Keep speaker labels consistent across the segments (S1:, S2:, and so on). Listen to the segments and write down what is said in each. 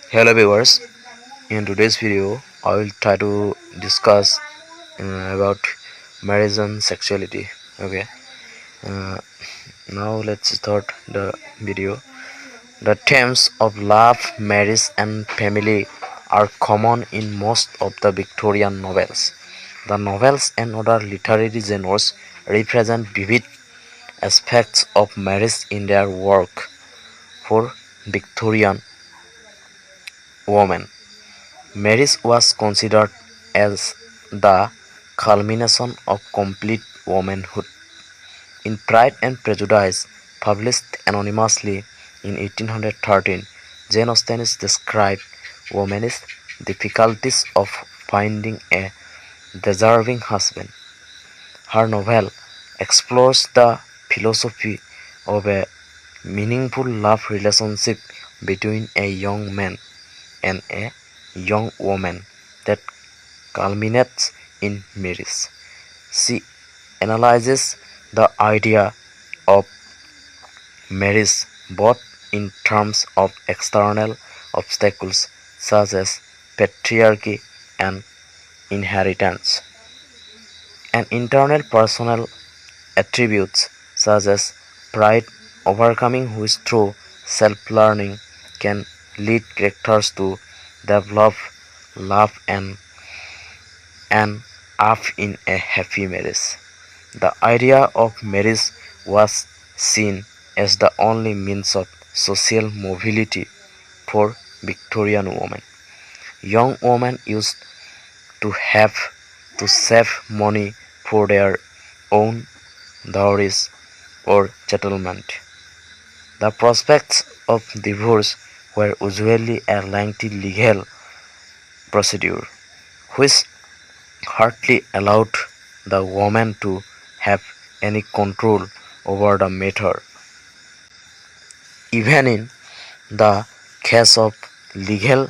S1: Hello viewers, in today's video I will try to discuss about marriage and sexuality. Okay, uh, now let's start the video. The themes of love, marriage and family are common in most of the Victorian novels. The novels and other literary genres represent vivid aspects of marriage in their work. For Victorian women, marriage was considered as the culmination of complete womanhood. In Pride and Prejudice, published anonymously in 1813, Jane Austen described women's difficulties of finding a deserving husband. Her novel explores the philosophy of a meaningful love relationship between a young man and a young woman that culminates in marriage. She analyzes the idea of marriage both in terms of external obstacles such as patriarchy and inheritance, and internal personal attributes such as pride, overcoming which through self-learning can lead characters to develop love and up in a happy marriage. The idea of marriage was seen as the only means of social mobility for Victorian women. Young women used to have to save money for their own dowries or settlement. The prospects of divorce were usually a lengthy legal procedure, which hardly allowed the woman to have any control over the matter. Even in the case of legal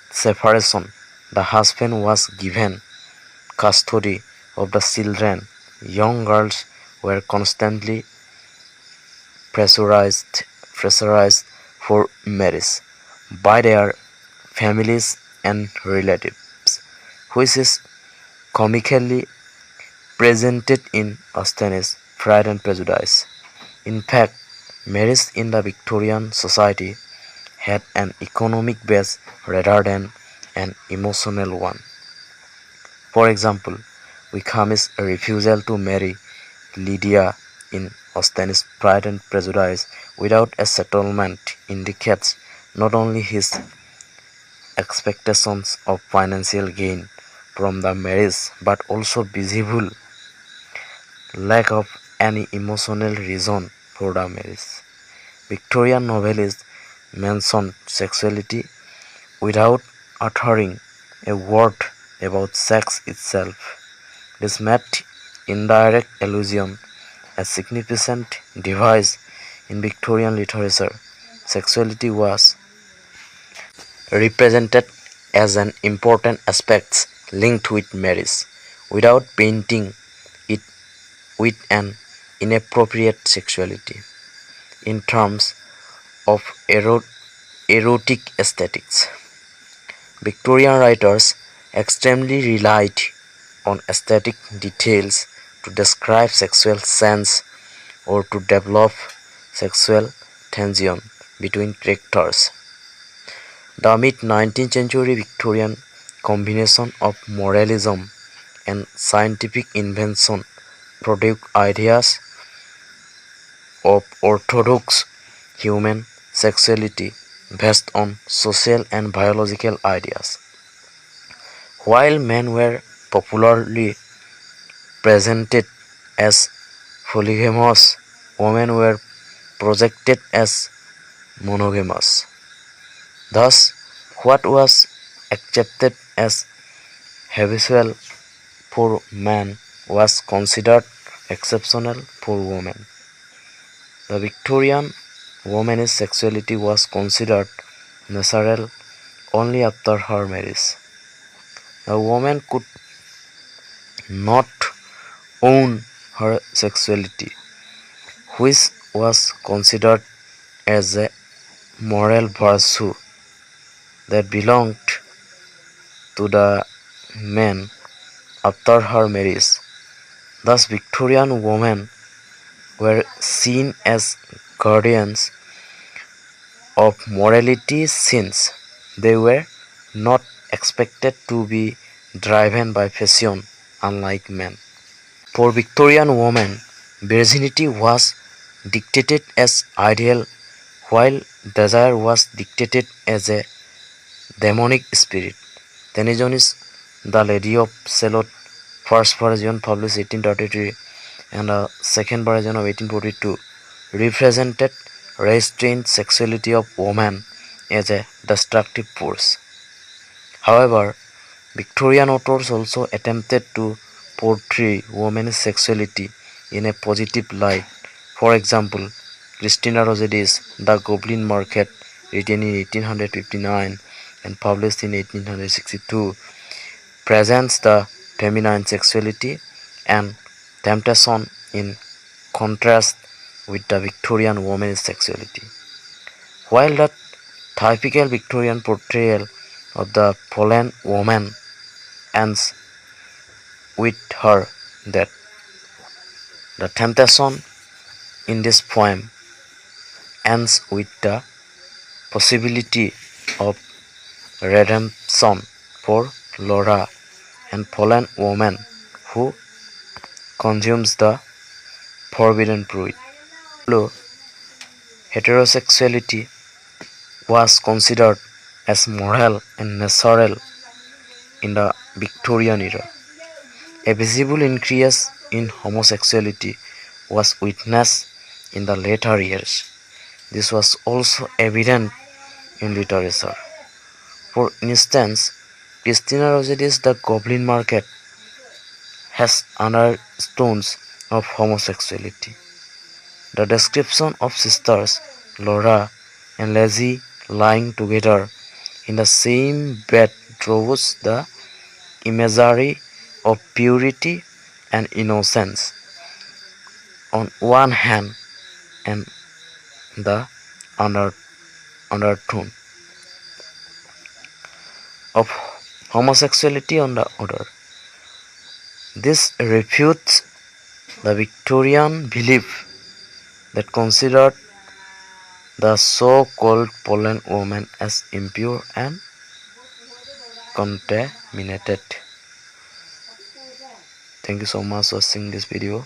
S1: separation, the husband was given custody of the children. Young girls were constantly pressurized for marriage by their families and relatives, which is comically presented in Austen's Pride and Prejudice. In fact, marriage in the Victorian society had an economic base rather than an emotional one. For example, Wickham's refusal to marry Lydia in Austen's Pride and Prejudice without a settlement indicates not only his expectations of financial gain from the marriage but also visible lack of any emotional reason for the marriage. Victorian novelists mention sexuality without uttering a word about sex itself. This made indirect allusion a significant device in Victorian literature. Sexuality was represented as an important aspect linked with marriage, without painting it with an inappropriate sexuality in terms of erotic aesthetics. Victorian writers extremely relied on aesthetic details to describe sexual scenes or to develop sexual tension between characters. The mid-19th century Victorian combination of moralism and scientific invention produced ideas of orthodox human sexuality based on social and biological ideas. While men were popularly presented as polygamous, women were projected as monogamous. Thus, what was accepted as habitual for men was considered exceptional for women. The Victorian woman's sexuality was considered natural only after her marriage. A woman could not own her sexuality, which was considered as a moral virtue. that belonged to the man after her marriage. Thus, Victorian women were seen as guardians of morality since they were not expected to be driven by fashion, unlike men. For Victorian women, virginity was dictated as ideal, while desire was dictated as a demonic spirit. Tennyson is The Lady of Shalott, first version published 1833 and a second version of 1842, represented restrained sexuality of woman as a destructive force. However, Victorian authors also attempted to portray women's sexuality in a positive light. For example, Christina Rossetti's The Goblin Market, written in 1859 and published in 1862, presents the feminine sexuality and temptation in contrast with the Victorian woman's sexuality. While the typical Victorian portrayal of the fallen woman ends with her death, the temptation in this poem ends with the possibility of redemption for Laura, and fallen woman who consumes the forbidden fruit. Although heterosexuality was considered as moral and natural in the Victorian era, a visible increase in homosexuality was witnessed in the later years. This was also evident in literature. For instance, Christina Rossetti's The Goblin Market has undertones of homosexuality. The description of sisters Laura and Lizzie lying together in the same bed draws the imagery of purity and innocence on one hand and the undertone of homosexuality on the other. This refutes the Victorian belief that considered the so-called fallen woman as impure and contaminated. Thank you so much for watching this video.